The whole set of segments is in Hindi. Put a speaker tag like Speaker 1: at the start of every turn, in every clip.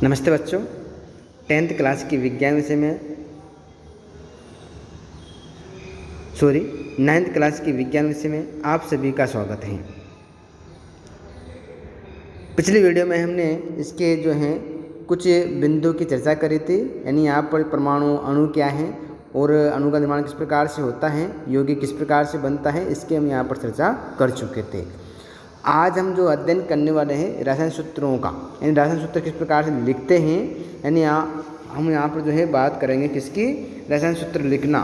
Speaker 1: नमस्ते बच्चों, 10th क्लास की विज्ञान विषय में 9th क्लास की विज्ञान विषय में आप सभी का स्वागत है। पिछली वीडियो में हमने इसके कुछ बिंदु की चर्चा करी थी, यानी यहाँ पर परमाणु अणु क्या है और अणु का निर्माण किस प्रकार से होता है, यौगिक किस प्रकार से बनता है, इसके हम यहाँ पर चर्चा कर चुके थे। आज हम जो अध्ययन करने वाले हैं रसायन सूत्रों का, यानी रसायन सूत्र किस प्रकार से लिखते हैं, यानी हम यहाँ पर बात करेंगे किसकी, रसायन सूत्र लिखना।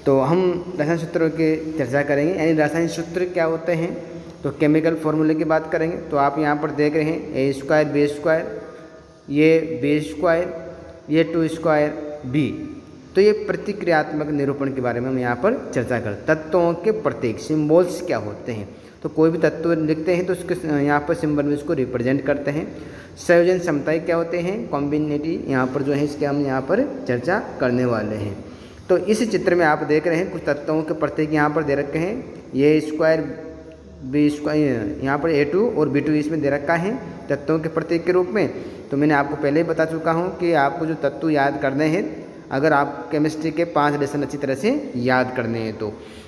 Speaker 1: तो हम रसायन सूत्रों की चर्चा करेंगे, यानी रसायन सूत्र क्या होते हैं। तो केमिकल फॉर्मूले की बात करेंगे। तो आप यहाँ पर देख रहे हैं A² B², ये B², ये 2² B। तो ये प्रतिक्रियात्मक निरूपण के बारे में हम यहाँ पर चर्चा करते। तत्वों के प्रतीक सिम्बॉल्स क्या होते हैं, तो कोई भी तत्व लिखते हैं तो उसके यहाँ पर सिंबल में उसको रिप्रेजेंट करते हैं। संयोजन क्षमताएं क्या होते हैं, कॉम्बिनेटिव, यहाँ पर इसके हम यहाँ पर चर्चा करने वाले हैं। तो इस चित्र में आप देख रहे हैं कुछ तत्वों के प्रतीक यहाँ पर दे रखे हैं। A² B², यहाँ पर A2 और B2 इसमें दे रखा है तत्वों के प्रतीक के रूप में। तो मैंने आपको पहले ही बता चुका हूँ कि आपको जो तत्व याद करने हैं, अगर आप केमिस्ट्री के 5 लेसन अच्छी तरह से याद करने हैं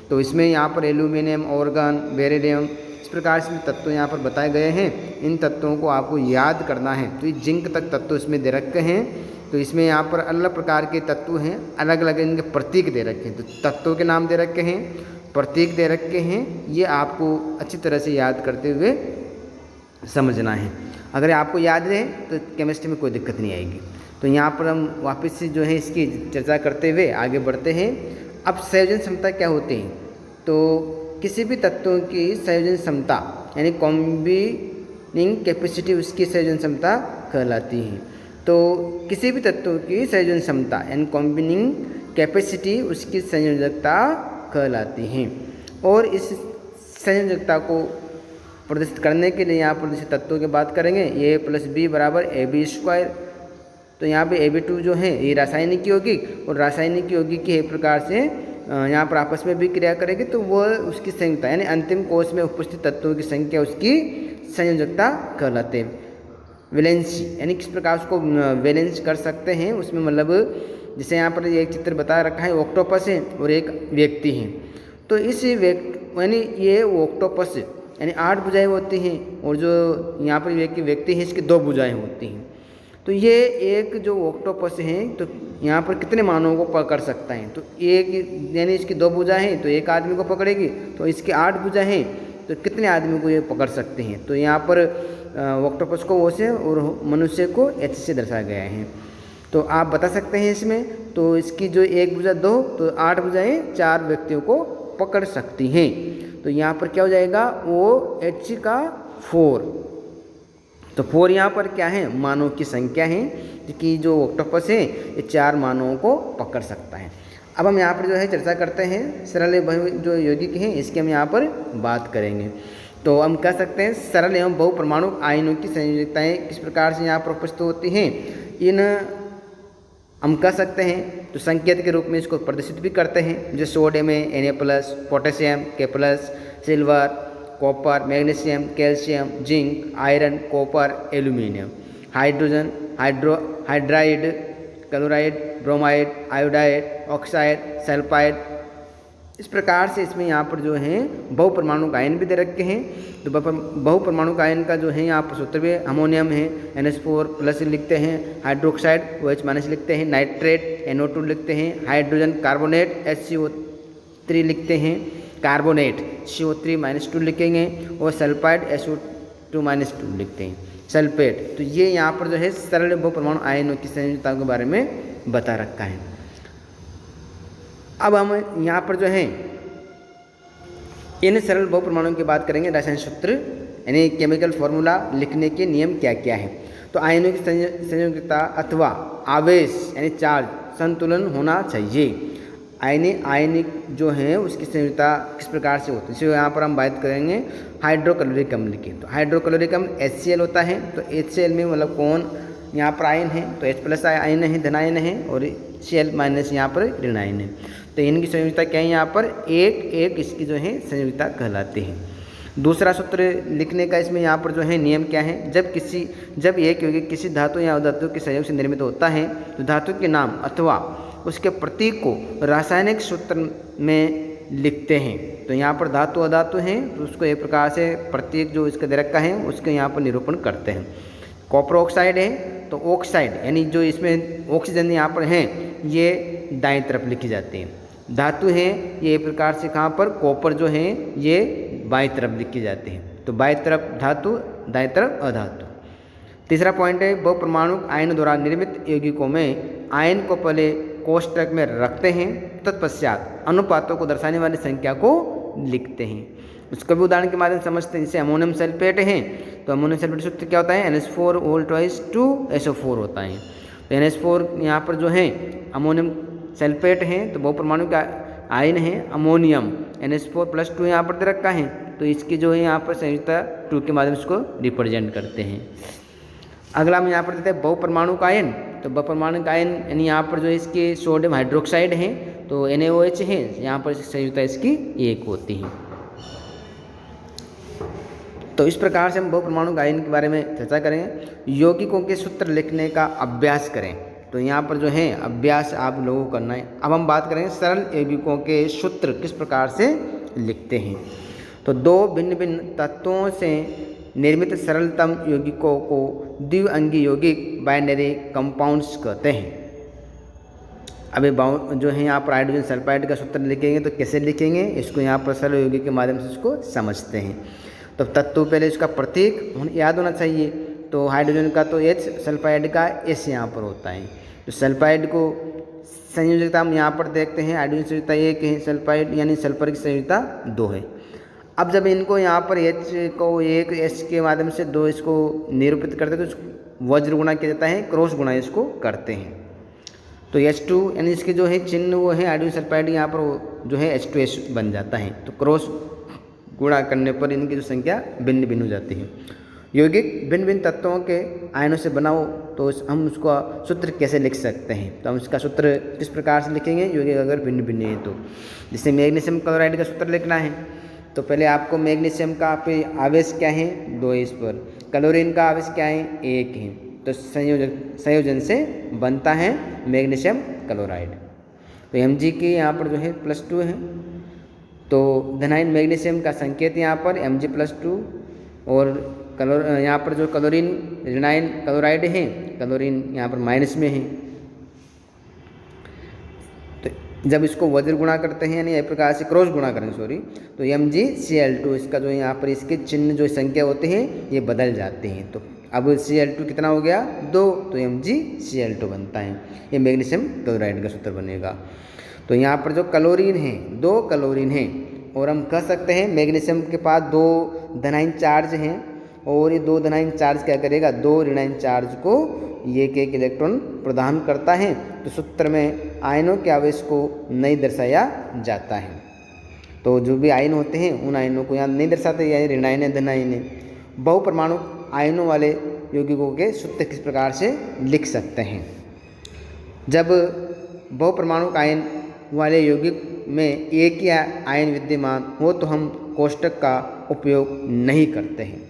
Speaker 1: तो इसमें यहाँ पर एल्यूमिनियम, ऑर्गन, बेरिलियम, इस प्रकार से तत्व यहाँ पर बताए गए हैं। इन तत्वों को आपको याद करना है। तो ये जिंक तक तत्व इसमें दे रखे हैं। तो इसमें यहाँ पर अलग प्रकार के तत्व हैं, अलग अलग इनके प्रतीक दे रखे हैं। तो तत्वों के नाम दे रखे हैं, प्रतीक दे रखे हैं, ये आपको अच्छी तरह से याद करते हुए समझना है। अगर आपको याद रहे तो केमिस्ट्री में कोई दिक्कत नहीं आएगी। तो यहाँ पर हम वापस से इसकी चर्चा करते हुए आगे बढ़ते हैं। अब संयोजन क्षमता क्या होती है, तो किसी भी तत्वों की संयोजन क्षमता यानी कॉम्बिनिंग कैपेसिटी उसकी संयोजन क्षमता कहलाती है। तो किसी भी तत्वों की संयोजन क्षमता यानी कॉम्बिनिंग कैपेसिटी उसकी संयोजकता कहलाती है। और इस संयोजकता को प्रदर्शित करने के लिए यहाँ पर जैसे तत्वों की बात करेंगे, A+B = AB²। तो यहाँ पे AB2 जो है ये रासायनिक यौगिक और रासायनिक यौगिक के एक प्रकार से यहाँ पर आपस में भी क्रिया करेगी, तो वह उसकी संयोजकता यानी अंतिम कोश में उपस्थित तत्वों की संख्या उसकी संयोजकता कहलाते हैं। वैलेंसी यानी किस प्रकार उसको वैलेंस कर सकते हैं, उसमें मतलब जैसे यहाँ पर एक चित्र बता रखा है, ऑक्टोपस है और एक व्यक्ति है। तो इस व्यक्ति यानी ये ऑक्टोपस यानी 8 भुजाएं होती हैं और जो यहाँ पर व्यक्ति है इसकी 2 भुजाएं होती हैं। तो ये एक जो ऑक्टोपस है तो यहाँ पर कितने मानवों को पकड़ सकता है, तो एक यानी इसकी 2 भुजाएं हैं तो एक आदमी को पकड़ेगी, तो इसकी 8 भुजाएं हैं तो कितने आदमी को ये पकड़ सकते हैं। तो यहाँ पर ऑक्टोपस को O से और मनुष्य को H से दर्शाया गया है। तो आप बता सकते हैं इसमें, तो इसकी जो एक भुजा 2 तो 8 भुजाएं 4 व्यक्तियों को पकड़ सकती हैं। तो यहाँ पर क्या हो जाएगा, OH का 4। तो 4 यहाँ पर क्या है, मानव की संख्या है कि जो ऑक्टोपस है ये 4 मानवों को पकड़ सकता है। अब हम यहाँ पर चर्चा करते हैं सरल जो यौगिक हैं, इसकी हम यहाँ पर बात करेंगे। तो हम कह सकते हैं सरल एवं बहुपरमाणु आयनों की संयोजकताएं किस प्रकार से यहाँ पर उपस्थित होती हैं, इन हम कह सकते हैं तो संकेत के रूप में इसको प्रदर्शित भी करते हैं। जो सोडियम है Na+, potassium K+, silver, copper, magnesium, calcium, zinc, iron, copper, aluminium, hydrogen, hydride, chloride, bromide, iodide, oxide, sulphide, इस प्रकार से इसमें यहाँ पर बहुपरमाणु आयन भी दे रखे हैं। तो बहुपरमाणु आयन का यहाँ पर सूत्र भी अमोनियम है NH4+ लिखते हैं, हाइड्रोक्साइड OH- लिखते हैं, नाइट्रेट NO2 लिखते हैं, हाइड्रोजन कार्बोनेट HCO3 लिखते हैं, कार्बोनेट CO3-2 लिखेंगे और सल्फाइड SO2-2 लिखते हैं, सल्फेट। तो ये यहाँ पर सरल बहुपरमाणु आयनों की संयोजकता के बारे में बता रखा है। अब हम यहाँ पर इन सरल बहुपरमाणुओं की बात करेंगे। रसायन सूत्र यानी केमिकल फॉर्मूला लिखने के नियम क्या क्या है। तो आयनों की संयोजकता अथवा आवेश यानी चार्ज संतुलन होना चाहिए। आयनिक उसकी संयोजकता किस प्रकार से होती है, इसे यहाँ पर हम बात करेंगे हाइड्रोक्लोरिक अम्ल की। तो हाइड्रोक्लोरिक अम्ल HCl होता है। तो HCl में मतलब कौन यहाँ पर आयन है, तो H+ आयन है, धन आयन है, और Cl- यहाँ पर ऋण आयन है। तो इनकी संयोजकता क्या है, यहाँ पर 1 1 इसकी संयोजकता कहलाती है। दूसरा सूत्र लिखने का इसमें यहाँ पर जो है नियम क्या है, जब एक यौगिक किसी धातु या अधातु के सहयोग से निर्मित होता है तो धातु के नाम अथवा उसके प्रतीक को रासायनिक सूत्र में लिखते हैं। तो यहाँ पर धातु अधातु हैं तो उसको एक प्रकार से प्रतीक जो इसका दे रखा है उसके यहाँ पर निरूपण करते हैं। कॉपर ऑक्साइड है तो ऑक्साइड यानी जो इसमें ऑक्सीजन यहाँ पर हैं ये दाएं तरफ लिखी जाती है। धातु है ये एक प्रकार से कहाँ पर कॉपर जो है ये बाएं तरफ लिखी जाती है। तो बाएं तरफ धातु, दाएं तरफ अधातु। तीसरा पॉइंट है बहुपरमाणु आयनों द्वारा निर्मित यौगिकों में आयन को पहले कोष्ठक में रखते हैं, तत्पश्चात अनुपातों को दर्शाने वाली संख्या को लिखते हैं। उसका भी उदाहरण के माध्यम से समझते हैं। जैसे अमोनियम सल्फेट है तो अमोनियम सल्फेट सूत्र क्या होता है, NH4 होल ट्वाइस 2SO4 होता है। तो NH4 यहाँ पर जो है अमोनियम सल्फेट है तो बहुपरमाणु का आयन है अमोनियम, NH4 प्लस 2 यहाँ पर दे रखा है तो इसकी जो है यहाँ पर संयुक्ता 2 के माध्यम से इसको रिप्रेजेंट करते हैं। अगला हम यहाँ पर देते हैं बहुपरमाणु का आयन। तो बहुपरमाणु का आयन यानी यहाँ पर जो इसके सोडियम हाइड्रोक्साइड है तो NaOH है, यहाँ पर संयुक्ता इसकी 1 होती है। तो इस प्रकार से हम बहुपरमाणु आयन के बारे में चर्चा करेंगे। यौगिकों के सूत्र लिखने का अभ्यास करें। तो यहाँ पर जो है अभ्यास आप लोगों को करना है। अब हम बात करेंगे सरल यौगिकों के सूत्र किस प्रकार से लिखते हैं। तो दो भिन्न भिन्न तत्वों से निर्मित सरलतम यौगिकों को द्विअंगी यौगिक बाइनरी कंपाउंड्स कहते हैं। अभी जो है यहाँ पर हाइड्रोजन सल्फाइड का सूत्र लिखेंगे तो कैसे लिखेंगे, इसको यहाँ पर सरल यौगिक के माध्यम से इसको समझते हैं। तो तत्व पहले इसका प्रतीक याद होना चाहिए। तो हाइड्रोजन का तो H, सल्फाइड का S यहाँ पर होता है। तो सल्फाइड को संयोजकता हम यहाँ पर देखते हैं, हाइड्रोजन संयोजकता 1 है, सल्फाइड यानी सल्फर की संयोजकता 2 है। अब जब इनको यहाँ पर H को 1 S के माध्यम से 2 इसको निरूपित करते हैं तो वज्र गुणा किया जाता है, क्रॉस गुणा इसको करते हैं। तो H2 यानी इसके जो है चिन्ह वो है हाइड्रोजन सल्फाइड, यहाँ पर जो है H2S बन जाता है। तो क्रॉस गुणा करने पर इनकी जो संख्या भिन्न भिन्न हो जाती है। यौगिक भिन्न भिन्न तत्वों के आयनों से बना हो तो हम उसका सूत्र कैसे लिख सकते हैं। तो हम इसका सूत्र किस प्रकार से लिखेंगे, यौगिक अगर भिन्न भिन्न है तो। जैसे मैग्नीशियम क्लोराइड का सूत्र लिखना है तो पहले आपको मैग्नीशियम का पे आवेश क्या है 2 इस पर, क्लोरीन का आवेश क्या है 1 है। तो संयोजन से बनता है मैग्नीशियम क्लोराइड। तो Mg की यहाँ पर जो है +2 है। तो धनायन मैग्नीशियम का संकेत यहाँ पर Mg+2 और यहाँ पर जो क्लोरीन ऋणायन क्लोराइड है, क्लोरीन यहाँ पर माइनस में है। तो जब इसको वज्र गुणा करते हैं यानी एक प्रकार से क्रॉस गुणा करें तो MgCl2 इसका जो यहाँ पर इसके चिन्ह जो संख्या होते हैं ये बदल जाते हैं। तो अब Cl2 कितना हो गया 2, तो MgCl2 बनता है। ये मैग्नीशियम क्लोराइड का सूत्र बनेगा। तो यहाँ पर जो क्लोरीन है 2 क्लोरीन है और हम कह सकते हैं मैग्नीशियम के पास 2 धनायन चार्ज हैं और ये 2 धनायन चार्ज क्या करेगा 2 ऋणायन चार्ज को एक इलेक्ट्रॉन प्रदान करता है। तो सूत्र में आयनों के आवेश को नहीं दर्शाया जाता है। तो जो भी आयन होते हैं उन आयनों को यहाँ नहीं दर्शाते, या ऋणायन है धनायन है। बहुपरमाणु आयनों वाले यौगिकों के सूत्र किस प्रकार से लिख सकते हैं। जब बहुपरमाणु आयन वाले यौगिक में एक ही आयन विद्यमान हो तो हम कोष्ठक का उपयोग नहीं करते हैं।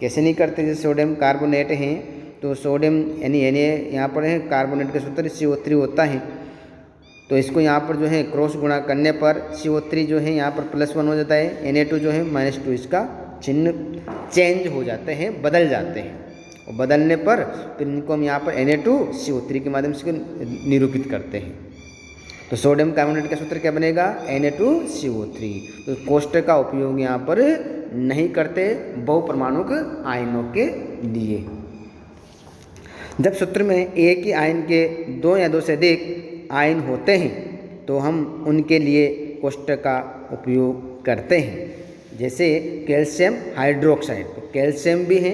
Speaker 1: कैसे नहीं करते, जैसे सोडियम कार्बोनेट हैं तो सोडियम यानी Na यहाँ पर है, कार्बोनेट का सूत्र CO3 होता है। तो इसको यहाँ पर जो है क्रॉस गुणा करने पर CO3 जो है यहाँ पर +1 हो जाता है, Na2 जो है -2, इसका चिन्ह चेंज हो जाते हैं, बदल जाते हैं। और बदलने पर फिर इनको हम यहाँ पर Na2CO3 के माध्यम से निरूपित करते हैं। तो सोडियम कार्बोनेट का सूत्र क्या बनेगा Na2CO3। तो कोष्ठक का उपयोग यहाँ पर नहीं करते बहुपरमाणुक आयनों के लिए। जब सूत्र में एक ही आयन के 2 या 2 से अधिक आयन होते हैं तो हम उनके लिए कोष्ठक का उपयोग करते हैं। जैसे कैल्शियम हाइड्रोक्साइड, तो कैल्शियम भी है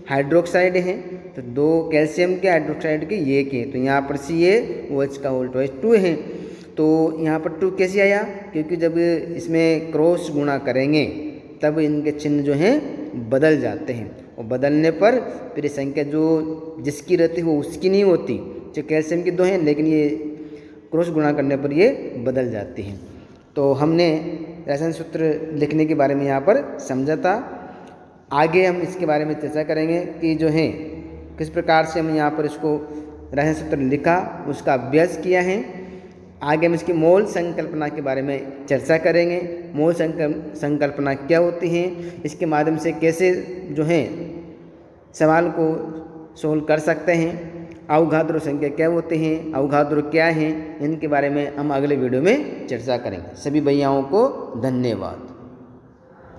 Speaker 1: हाइड्रोक्साइड है, तो 2 कैल्शियम के हाइड्रोक्साइड के 1 है। तो यहाँ पर CaOH का होल ट्वाइस 2 है। तो यहाँ पर 2 कैसे आया, क्योंकि जब इसमें क्रॉस गुणा करेंगे तब इनके चिन्ह जो हैं बदल जाते हैं और बदलने पर फिर संख्या जो जिसकी रहती है वो उसकी नहीं होती। जो कैल्शियम की 2 हैं लेकिन ये क्रॉस गुणा करने पर ये बदल जाती हैं। तो हमने रसायन सूत्र लिखने के बारे में यहाँ पर समझा था। आगे हम इसके बारे में चर्चा करेंगे कि जो है किस प्रकार से हम यहाँ पर इसको रसायन सूत्र लिखा, उसका अभ्यास किया है। आगे हम इसकी मोल संकल्पना के बारे में चर्चा करेंगे। मोल संकल्पना क्या होती है, इसके माध्यम से कैसे जो है सवाल को सोल्व कर सकते हैं। अवगाद्रो संख्या क्या होते हैं, अवगाद्रो क्या है, इनके बारे में हम अगले वीडियो में चर्चा करेंगे। सभी भैयाओं को धन्यवाद।